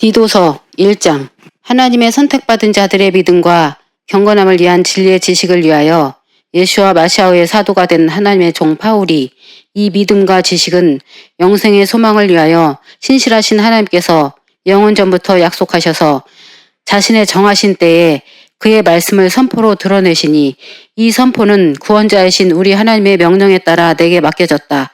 디도서 1장. 하나님의 선택받은 자들의 믿음과 경건함을 위한 진리의 지식을 위하여 예수와 마시아의 사도가 된 하나님의 종 바울이 이 믿음과 지식은 영생의 소망을 위하여 신실하신 하나님께서 영원 전부터 약속하셔서 자신의 정하신 때에 그의 말씀을 선포로 드러내시니 이 선포는 구원자이신 우리 하나님의 명령에 따라 내게 맡겨졌다.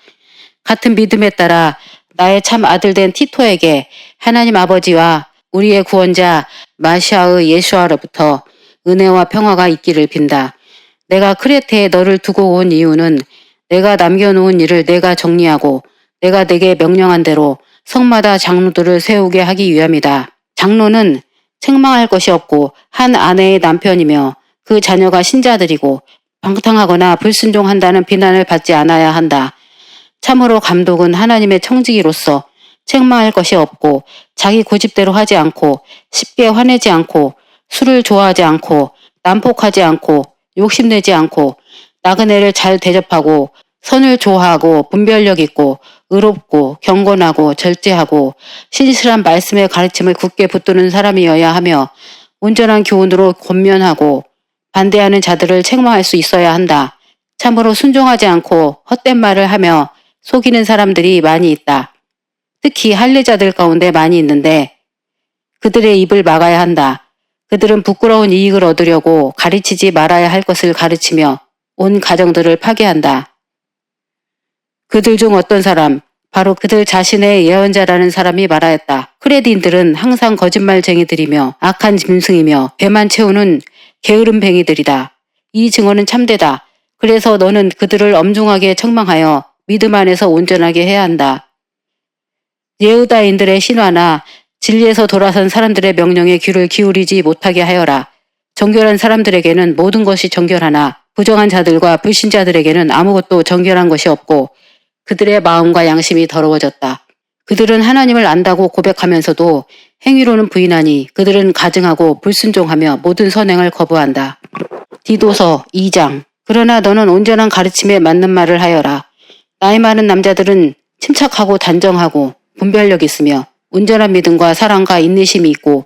같은 믿음에 따라 나의 참 아들된 티토에게 하나님 아버지와 우리의 구원자 마시아의 예수아로부터 은혜와 평화가 있기를 빈다. 내가 크레테에 너를 두고 온 이유는 내가 남겨놓은 일을 내가 정리하고 내가 내게 명령한 대로 성마다 장로들을 세우게 하기 위함이다. 장로는 책망할 것이 없고 한 아내의 남편이며 그 자녀가 신자들이고 방탕하거나 불순종한다는 비난을 받지 않아야 한다. 참으로 감독은 하나님의 청지기로서 책망할 것이 없고 자기 고집대로 하지 않고 쉽게 화내지 않고 술을 좋아하지 않고 난폭하지 않고 욕심내지 않고 나그네를 잘 대접하고 선을 좋아하고 분별력 있고 의롭고 경건하고 절제하고 신실한 말씀의 가르침을 굳게 붙드는 사람이어야 하며 온전한 교훈으로 권면하고 반대하는 자들을 책망할 수 있어야 한다. 참으로 순종하지 않고 헛된 말을 하며 속이는 사람들이 많이 있다. 특히 할례자들 가운데 많이 있는데 그들의 입을 막아야 한다. 그들은 부끄러운 이익을 얻으려고 가르치지 말아야 할 것을 가르치며 온 가정들을 파괴한다. 그들 중 어떤 사람, 바로 그들 자신의 예언자라는 사람이 말하였다. 크레디인들은 항상 거짓말쟁이들이며 악한 짐승이며 배만 채우는 게으름뱅이들이다. 이 증언은 참되다. 그래서 너는 그들을 엄중하게 책망하여 믿음 안에서 온전하게 해야 한다. 예후다인들의 신화나 진리에서 돌아선 사람들의 명령에 귀를 기울이지 못하게 하여라. 정결한 사람들에게는 모든 것이 정결하나 부정한 자들과 불신자들에게는 아무것도 정결한 것이 없고 그들의 마음과 양심이 더러워졌다. 그들은 하나님을 안다고 고백하면서도 행위로는 부인하니 그들은 가증하고 불순종하며 모든 선행을 거부한다. 디도서 2장. 그러나 너는 온전한 가르침에 맞는 말을 하여라. 나이 많은 남자들은 침착하고 단정하고 분별력 있으며 온전한 믿음과 사랑과 인내심이 있고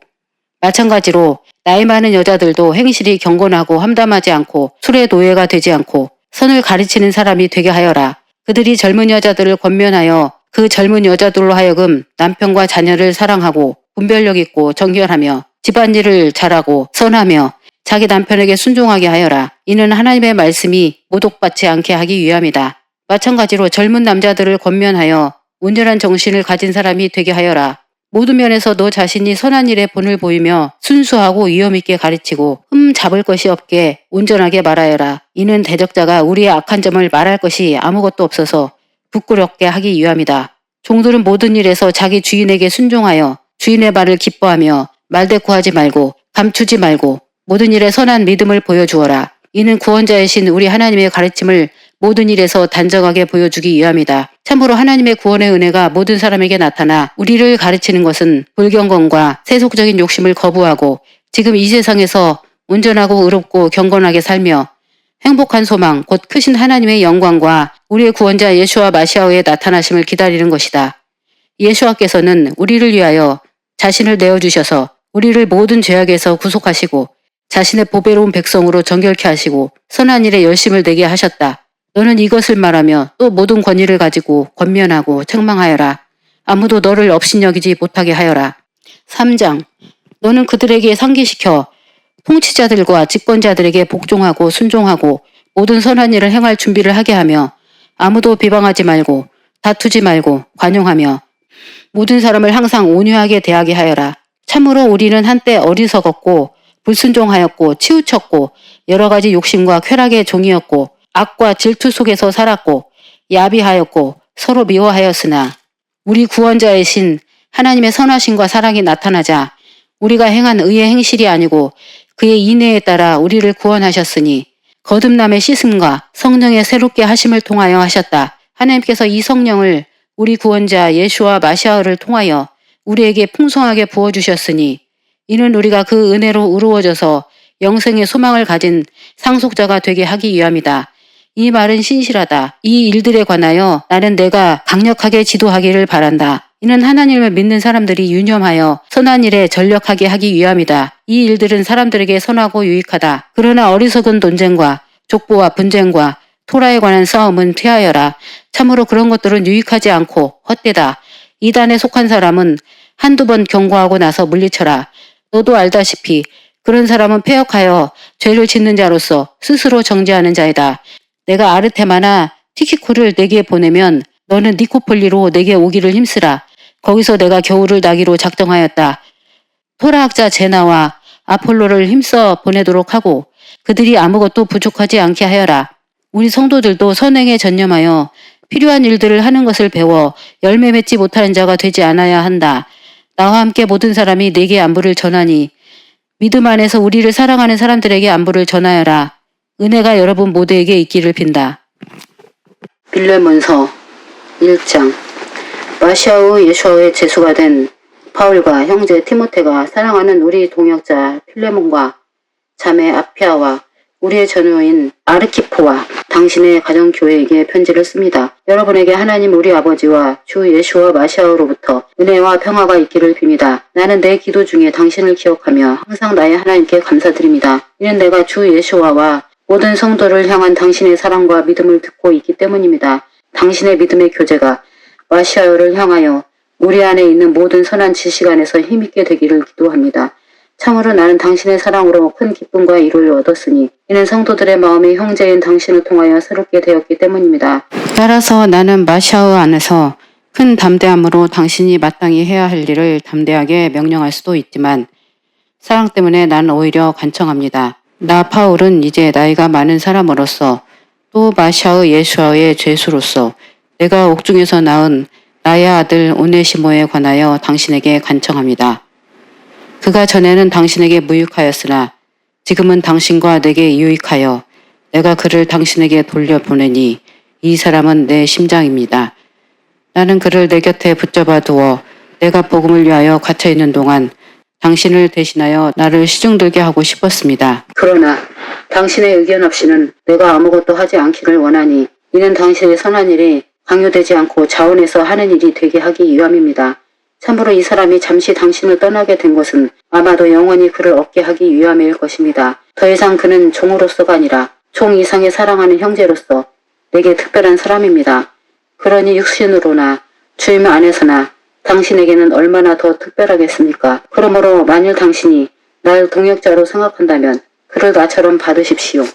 마찬가지로 나이 많은 여자들도 행실이 경건하고 함담하지 않고 술의 노예가 되지 않고 선을 가르치는 사람이 되게 하여라. 그들이 젊은 여자들을 권면하여 그 젊은 여자들로 하여금 남편과 자녀를 사랑하고 분별력 있고 정결하며 집안일을 잘하고 선하며 자기 남편에게 순종하게 하여라. 이는 하나님의 말씀이 모독받지 않게 하기 위함이다. 마찬가지로 젊은 남자들을 권면하여 온전한 정신을 가진 사람이 되게 하여라. 모든 면에서 너 자신이 선한 일에 본을 보이며 순수하고 위엄있게 가르치고 잡을 것이 없게 온전하게 말하여라. 이는 대적자가 우리의 악한 점을 말할 것이 아무것도 없어서 부끄럽게 하기 위함이다. 종들은 모든 일에서 자기 주인에게 순종하여 주인의 말을 기뻐하며 말대꾸하지 말고 감추지 말고 모든 일에 선한 믿음을 보여주어라. 이는 구원자이신 우리 하나님의 가르침을 모든 일에서 단정하게 보여주기 위함이다. 참으로 하나님의 구원의 은혜가 모든 사람에게 나타나 우리를 가르치는 것은 불경건과 세속적인 욕심을 거부하고 지금 이 세상에서 온전하고 의롭고 경건하게 살며 행복한 소망 곧 크신 하나님의 영광과 우리의 구원자 예수와 마시아의 나타나심을 기다리는 것이다. 예수와께서는 우리를 위하여 자신을 내어주셔서 우리를 모든 죄악에서 구속하시고 자신의 보배로운 백성으로 정결케 하시고 선한 일에 열심을 내게 하셨다. 너는 이것을 말하며 또 모든 권위를 가지고 권면하고 책망하여라. 아무도 너를 업신여기지 못하게 하여라. 3장. 너는 그들에게 상기시켜 통치자들과 집권자들에게 복종하고 순종하고 모든 선한 일을 행할 준비를 하게 하며 아무도 비방하지 말고 다투지 말고 관용하며 모든 사람을 항상 온유하게 대하게 하여라. 참으로 우리는 한때 어리석었고 불순종하였고 치우쳤고 여러 가지 욕심과 쾌락의 종이었고 악과 질투 속에서 살았고 야비하였고 서로 미워하였으나 우리 구원자이신 하나님의 선하심과 사랑이 나타나자 우리가 행한 의의 행실이 아니고 그의 인애에 따라 우리를 구원하셨으니 거듭남의 씻음과 성령의 새롭게 하심을 통하여 하셨다. 하나님께서 이 성령을 우리 구원자 예수와 마시아를 통하여 우리에게 풍성하게 부어주셨으니 이는 우리가 그 은혜로 의로워져서 영생의 소망을 가진 상속자가 되게 하기 위함이다. 이 말은 신실하다. 이 일들에 관하여 나는 내가 강력하게 지도하기를 바란다. 이는 하나님을 믿는 사람들이 유념하여 선한 일에 전력하게 하기 위함이다. 이 일들은 사람들에게 선하고 유익하다. 그러나 어리석은 논쟁과 족보와 분쟁과 토라에 관한 싸움은 피하여라. 참으로 그런 것들은 유익하지 않고 헛되다. 이단에 속한 사람은 한두 번 경고하고 나서 물리쳐라. 너도 알다시피 그런 사람은 패역하여 죄를 짓는 자로서 스스로 정죄하는 자이다. 내가 아르테마나 티키쿠를 내게 보내면 너는 니코폴리로 내게 오기를 힘쓰라. 거기서 내가 겨울을 나기로 작정하였다. 토라학자 제나와 아폴로를 힘써 보내도록 하고 그들이 아무것도 부족하지 않게 하여라. 우리 성도들도 선행에 전념하여 필요한 일들을 하는 것을 배워 열매 맺지 못하는 자가 되지 않아야 한다. 나와 함께 모든 사람이 내게 안부를 전하니 믿음 안에서 우리를 사랑하는 사람들에게 안부를 전하여라. 은혜가 여러분 모두에게 있기를 빈다. 빌레몬서 1장. 마시아우 예수아의 제수가 된 바울과 형제 티모테가 사랑하는 우리 동역자 필레몬과 자매 아피아와 우리의 전우인 아르키포와 당신의 가정교회에게 편지를 씁니다. 여러분에게 하나님 우리 아버지와 주 예수와 마시아우로부터 은혜와 평화가 있기를 빕니다. 나는 내 기도 중에 당신을 기억하며 항상 나의 하나님께 감사드립니다. 이는 내가 주 예수와와 모든 성도를 향한 당신의 사랑과 믿음을 듣고 있기 때문입니다. 당신의 믿음의 교제가 마시아우를 향하여 우리 안에 있는 모든 선한 지식 안에서 힘있게 되기를 기도합니다. 참으로 나는 당신의 사랑으로 큰 기쁨과 위로를 얻었으니 이는 성도들의 마음이 형제인 당신을 통하여 새롭게 되었기 때문입니다. 따라서 나는 마시아우 안에서 큰 담대함으로 당신이 마땅히 해야 할 일을 담대하게 명령할 수도 있지만 사랑 때문에 나는 오히려 간청합니다. 나 파울은 이제 나이가 많은 사람으로서 또 마시아우 예수아의 죄수로서 내가 옥중에서 낳은 나의 아들 오네시모에 관하여 당신에게 간청합니다. 그가 전에는 당신에게 무익하였으나 지금은 당신과 내게 유익하여 내가 그를 당신에게 돌려보내니 이 사람은 내 심장입니다. 나는 그를 내 곁에 붙잡아 두어 내가 복음을 위하여 갇혀있는 동안 당신을 대신하여 나를 시중들게 하고 싶었습니다. 그러나 당신의 의견 없이는 내가 아무것도 하지 않기를 원하니 이는 당신의 선한 일이 강요되지 않고 자원해서 하는 일이 되게 하기 위함입니다. 참으로 이 사람이 잠시 당신을 떠나게 된 것은 아마도 영원히 그를 얻게 하기 위함일 것입니다. 더 이상 그는 종으로서가 아니라 종 이상의 사랑하는 형제로서 내게 특별한 사람입니다. 그러니 육신으로나 주임 안에서나 당신에게는 얼마나 더 특별하겠습니까? 그러므로 만일 당신이 날 동역자로 생각한다면 그를 나처럼 받으십시오.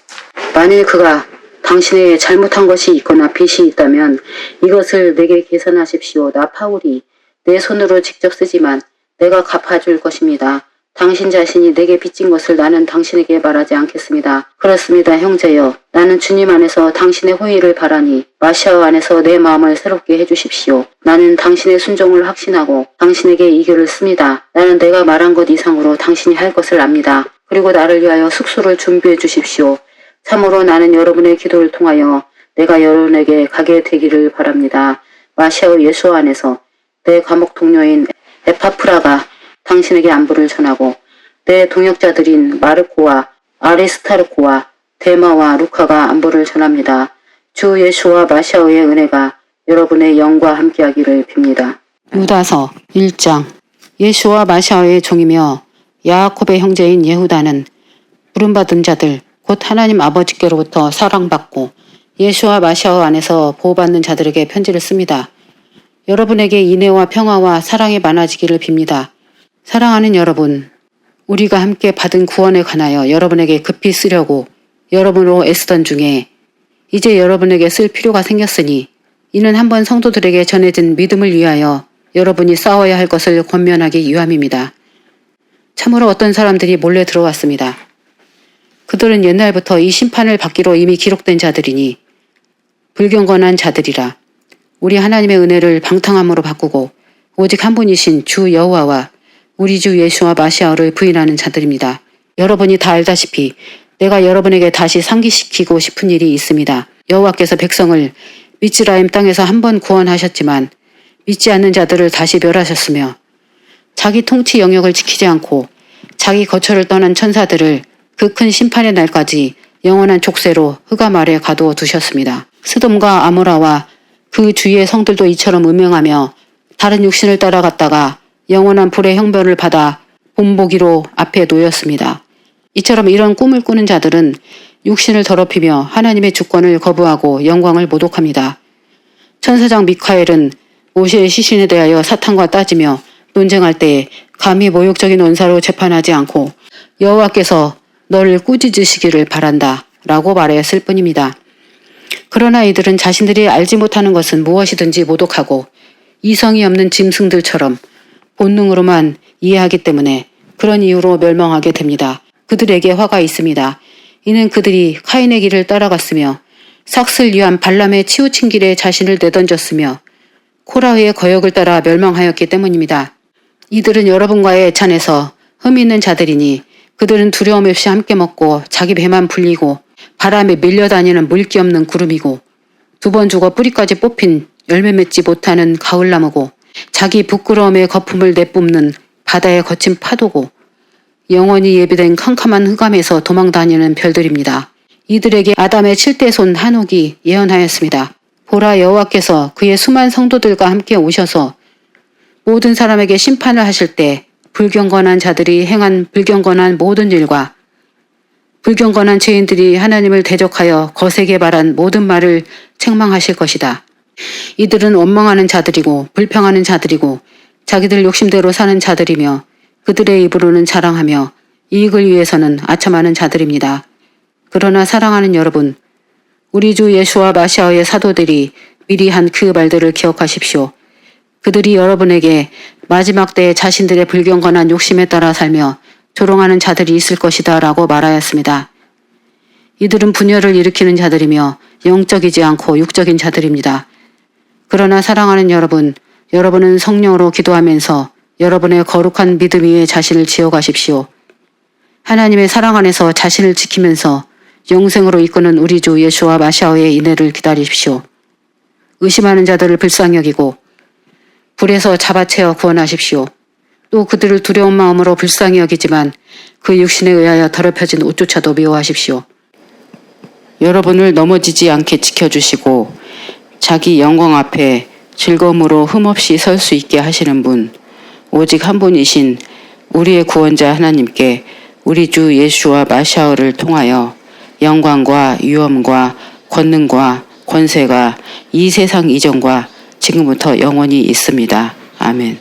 만일 그가 당신에게 잘못한 것이 있거나 빚이 있다면 이것을 내게 계산하십시오. 나 파울이 내 손으로 직접 쓰지만 내가 갚아줄 것입니다. 당신 자신이 내게 빚진 것을 나는 당신에게 말하지 않겠습니다. 그렇습니다, 형제여. 나는 주님 안에서 당신의 호의를 바라니 마시아우 안에서 내 마음을 새롭게 해주십시오. 나는 당신의 순종을 확신하고 당신에게 이 글을 씁니다. 나는 내가 말한 것 이상으로 당신이 할 것을 압니다. 그리고 나를 위하여 숙소를 준비해 주십시오. 참으로 나는 여러분의 기도를 통하여 내가 여러분에게 가게 되기를 바랍니다. 마시아우 예수 안에서 내 감옥 동료인 에파프라가 당신에게 안부를 전하고 내 동역자들인 마르코와 아리스타르코와 데마와 루카가 안부를 전합니다. 주 예수와 마시아우의 은혜가 여러분의 영과 함께하기를 빕니다. 유다서 1장. 예수와 마시아우의 종이며 야아콥의 형제인 예후다는 부름받은 자들 곧 하나님 아버지께로부터 사랑받고 예수와 마시아우 안에서 보호받는 자들에게 편지를 씁니다. 여러분에게 인애와 평화와 사랑이 많아지기를 빕니다. 사랑하는 여러분, 우리가 함께 받은 구원에 관하여 여러분에게 급히 쓰려고 여러분으로 애쓰던 중에 이제 여러분에게 쓸 필요가 생겼으니 이는 한번 성도들에게 전해진 믿음을 위하여 여러분이 싸워야 할 것을 권면하기 위함입니다. 참으로 어떤 사람들이 몰래 들어왔습니다. 그들은 옛날부터 이 심판을 받기로 이미 기록된 자들이니 불경건한 자들이라. 우리 하나님의 은혜를 방탕함으로 바꾸고 오직 한 분이신 주 여호와와 우리 주 예수와 마시아우를 부인하는 자들입니다. 여러분이 다 알다시피 내가 여러분에게 다시 상기시키고 싶은 일이 있습니다. 여호와께서 백성을 미츠라임 땅에서 한 번 구원하셨지만 믿지 않는 자들을 다시 멸하셨으며 자기 통치 영역을 지키지 않고 자기 거처를 떠난 천사들을 그 큰 심판의 날까지 영원한 족쇄로 흑암 아래 가두어 두셨습니다. 스돔과 아모라와 그 주위의 성들도 이처럼 음행하며 다른 육신을 따라갔다가 영원한 불의 형벌을 받아 본보기로 앞에 놓였습니다. 이처럼 이런 꿈을 꾸는 자들은 육신을 더럽히며 하나님의 주권을 거부하고 영광을 모독합니다. 천사장 미카엘은 모세의 시신에 대하여 사탄과 따지며 논쟁할 때에 감히 모욕적인 언사로 재판하지 않고 여호와께서 너를 꾸짖으시기를 바란다 라고 말하였을 뿐입니다. 그러나 이들은 자신들이 알지 못하는 것은 무엇이든지 모독하고 이성이 없는 짐승들처럼 본능으로만 이해하기 때문에 그런 이유로 멸망하게 됩니다. 그들에게 화가 있습니다. 이는 그들이 카인의 길을 따라갔으며 삭슬 위한 발람의 치우친 길에 자신을 내던졌으며 코라흐의 거역을 따라 멸망하였기 때문입니다. 이들은 여러분과의 애찬에서 흠이 있는 자들이니 그들은 두려움 없이 함께 먹고 자기 배만 불리고 바람에 밀려다니는 물기 없는 구름이고 두 번 죽어 뿌리까지 뽑힌 열매 맺지 못하는 가을나무고 자기 부끄러움의 거품을 내뿜는 바다의 거친 파도고 영원히 예비된 캄캄한 흑암에서 도망다니는 별들입니다. 이들에게 아담의 7대 손 한옥이 예언하였습니다. 보라, 여호와께서 그의 수많은 성도들과 함께 오셔서 모든 사람에게 심판을 하실 때 불경건한 자들이 행한 불경건한 모든 일과 불경건한 죄인들이 하나님을 대적하여 거세게 말한 모든 말을 책망하실 것이다. 이들은 원망하는 자들이고 불평하는 자들이고 자기들 욕심대로 사는 자들이며 그들의 입으로는 자랑하며 이익을 위해서는 아첨하는 자들입니다. 그러나 사랑하는 여러분, 우리 주 예수와 마시아의 사도들이 미리 한 그 말들을 기억하십시오. 그들이 여러분에게 마지막 때에 자신들의 불경건한 욕심에 따라 살며 조롱하는 자들이 있을 것이다 라고 말하였습니다. 이들은 분열을 일으키는 자들이며 영적이지 않고 육적인 자들입니다. 그러나 사랑하는 여러분, 여러분은 성령으로 기도하면서 여러분의 거룩한 믿음 위에 자신을 지어가십시오. 하나님의 사랑 안에서 자신을 지키면서 영생으로 이끄는 우리 주 예수와 마시아의 인애를 기다리십시오. 의심하는 자들을 불쌍히 여기고 불에서 잡아채어 구원하십시오. 또 그들을 두려운 마음으로 불쌍히 여기지만 그 육신에 의하여 더럽혀진 옷조차도 미워하십시오. 여러분을 넘어지지 않게 지켜주시고 자기 영광 앞에 즐거움으로 흠없이 설 수 있게 하시는 분, 오직 한 분이신 우리의 구원자 하나님께 우리 주 예수와 마시아를 통하여 영광과 위엄과 권능과 권세가 이 세상 이전과 지금부터 영원히 있습니다. 아멘.